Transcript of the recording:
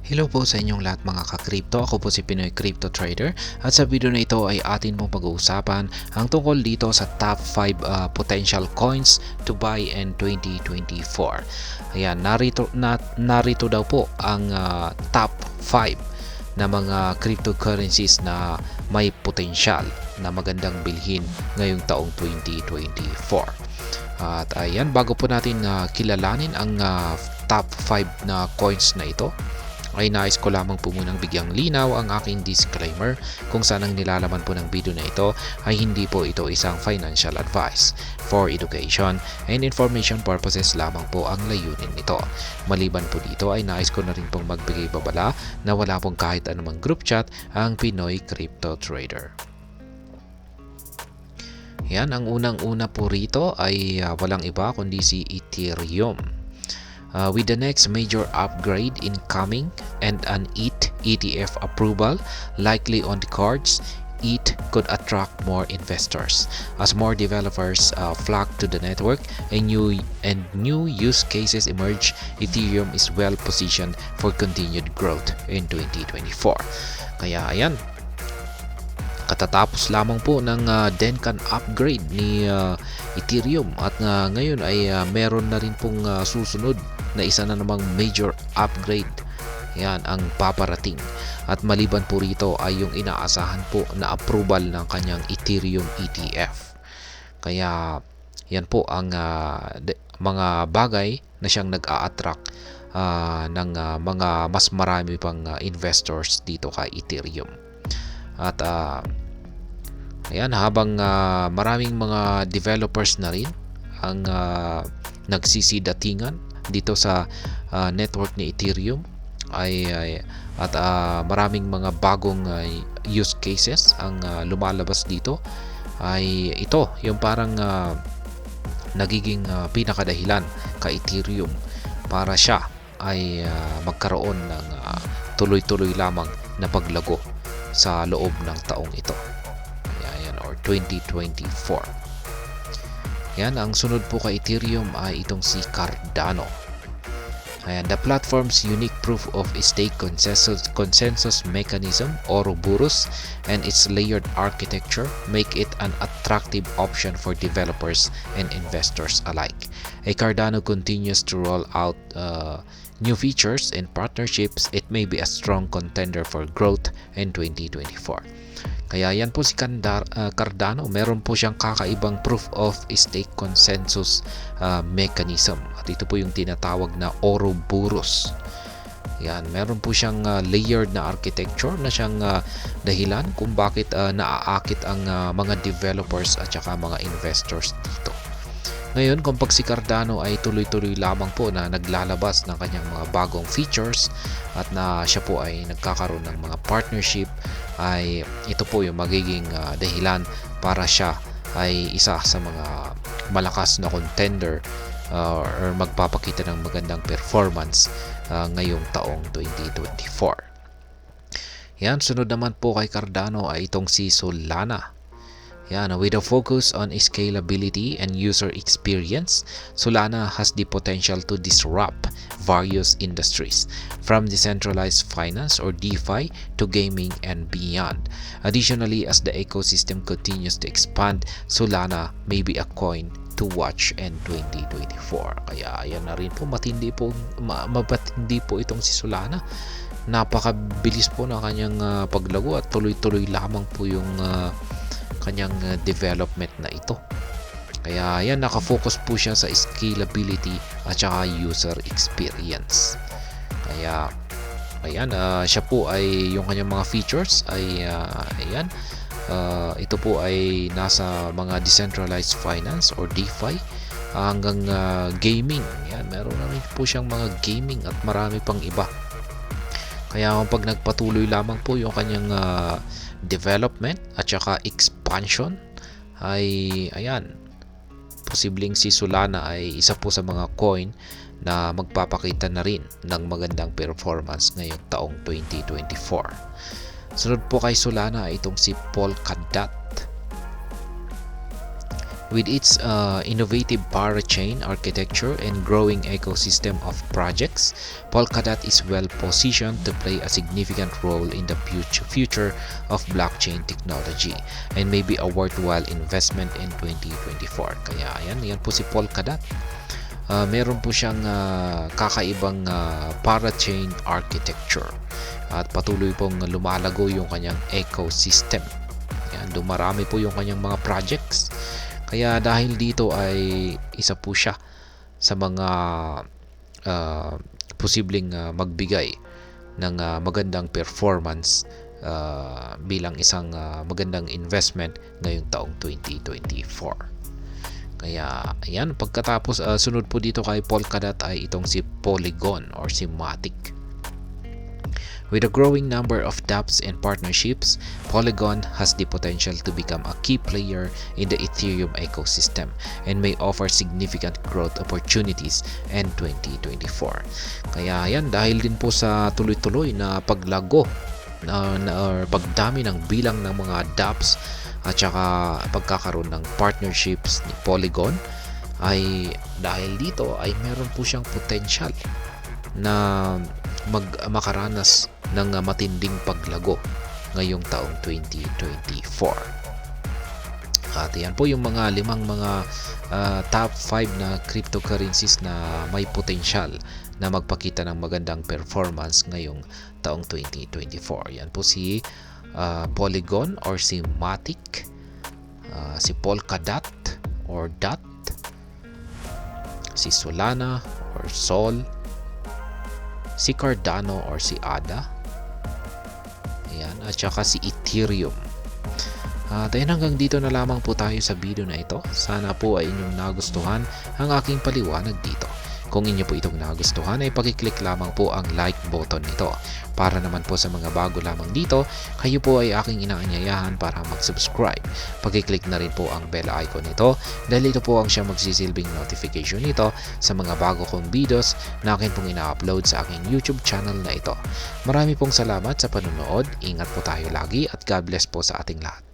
Hello po sa inyong lahat mga ka-crypto. Ako po si Pinoy Crypto Trader at sa video na ito ay atin pong pag-uusapan ang tungkol dito sa top 5 potential coins to buy in 2024. Ayan, narito daw po ang top 5 na mga cryptocurrencies na may potential na magandang bilhin ngayong taong 2024. At ayan, bago po natin kilalanin ang top 5 na coins na ito, ay nais ko lamang po munang bigyang linaw ang aking disclaimer kung saan ang nilalaman po ng video na ito ay hindi po ito isang financial advice. For education and information purposes lamang po ang layunin nito. Maliban po dito ay nais ko na rin pong magbigay babala na wala pong kahit anumang group chat ang Pinoy Crypto Trader. Yan, ang unang-una po rito ay walang iba kundi si Ethereum. With the next major upgrade incoming and an ETH ETF approval likely on the cards, ETH could attract more investors as more developers flock to the network and new use cases emerge. Ethereum is well positioned for continued growth in 2024. Kaya ayan, katatapos lamang po ng Denkan upgrade ni Ethereum at ngayon ay meron na rin pong susunod na isa na namang major upgrade. Yan ang paparating. At maliban po rito ay yung inaasahan po na approval ng kanyang Ethereum ETF. Kaya yan po ang mga bagay na siyang nag-a-attract ng mga mas marami pang investors dito kay Ethereum. At ayan, habang maraming mga developers na rin ang nagsisidatingan dito sa network ni Ethereum at maraming mga bagong use cases ang lumalabas dito, ay ito yung parang nagiging pinakadahilan kay Ethereum para siya ay magkaroon ng tuloy-tuloy lamang na paglago sa loob ng taong ito. Ayan, or 2024. Yan, ang sunod po kay Ethereum ay itong si Cardano. Ayan, the platform's unique proof of stake consensus mechanism, Ouroboros, and its layered architecture make it an attractive option for developers and investors alike. Cardano continues to roll out new features and partnerships. It may be a strong contender for growth in 2024. Kaya yan po si Cardano, meron po siyang kakaibang proof of stake consensus mechanism. At ito po yung tinatawag na Ouroboros. Yan, meron po siyang layered na architecture na siyang dahilan kung bakit naaakit ang mga developers at saka mga investors dito. Ngayon, kung pag si Cardano ay tuloy-tuloy lamang po na naglalabas ng kanyang mga bagong features at na siya po ay nagkakaroon ng mga partnership, ay ito po yung magiging dahilan para siya ay isa sa mga malakas na contender or magpapakita ng magandang performance ngayong taong 2024. Yan, sunod naman po kay Cardano ay itong si Solana. Yan, with a focus on scalability and user experience, Solana has the potential to disrupt various industries, from decentralized finance or DeFi to gaming and beyond. Additionally, as the ecosystem continues to expand, Solana may be a coin to watch in 2024. Kaya ayan na rin po, matindi po itong si Solana. Napakabilis po na kanyang paglago at tuloy-tuloy lamang po yung kanyang development na ito. Kaya yan, nakafocus po siya sa scalability at saka user experience. Kaya ayan, siya po ay yung kanyang mga features ay ayan, ito po ay nasa mga decentralized finance or DeFi hanggang gaming. Yan, meron na rin po siyang mga gaming at marami pang iba. Kaya pag nagpatuloy lamang po yung kanyang development at saka expansion, ay ayan, posibleng si Solana ay isa po sa mga coin na magpapakita na rin ng magandang performance ngayong taong 2024. Sunod po kay Solana ay itong si Polkadot. With its innovative parachain architecture and growing ecosystem of projects, Polkadot is well positioned to play a significant role in the future of blockchain technology and may be a worthwhile investment in 2024. Kaya yan po si Polkadot. Meron po siyang kakaibang parachain architecture at patuloy pong lumalago yung kanyang ecosystem. Yan, dumarami po yung kanyang mga projects. Kaya dahil dito ay isa po siya sa mga posibleng magbigay ng magandang performance bilang isang magandang investment ngayong taong 2024. Kaya ayan, pagkatapos sunod po dito kay Polkadot ay itong si Polygon or si Matic. With a growing number of dApps and partnerships, Polygon has the potential to become a key player in the Ethereum ecosystem and may offer significant growth opportunities in 2024. Kaya yan, dahil din po sa tuloy-tuloy na paglago or pagdami ng bilang ng mga dApps at saka pagkakaroon ng partnerships ni Polygon, ay dahil dito ay meron po siyang potential na makaranas ng matinding paglago ngayong taong 2024. At yan po yung mga top 5 na cryptocurrencies na may potential na magpakita ng magandang performance ngayong taong 2024. Yan po si Polygon or si Matic, si Polkadot or DOT, si Solana or Sol, si Cardano or si ADA, ayan, at saka si Ethereum. At hanggang dito na lamang po tayo sa video na ito. Sana po ay inyong nagustuhan ang aking paliwanag dito. Kung inyo po itong nagustuhan ay pakiclick lamang po ang like button nito. Para naman po sa mga bago lamang dito, kayo po ay aking inaanyayahan para mag-subscribe. Pakiclick na rin po ang bell icon nito dahil ito po ang siyang magsisilbing notification nito sa mga bago kong videos na akin pong ina-upload sa aking YouTube channel na ito. Marami pong salamat sa panonood. Ingat po tayo lagi at God bless po sa ating lahat.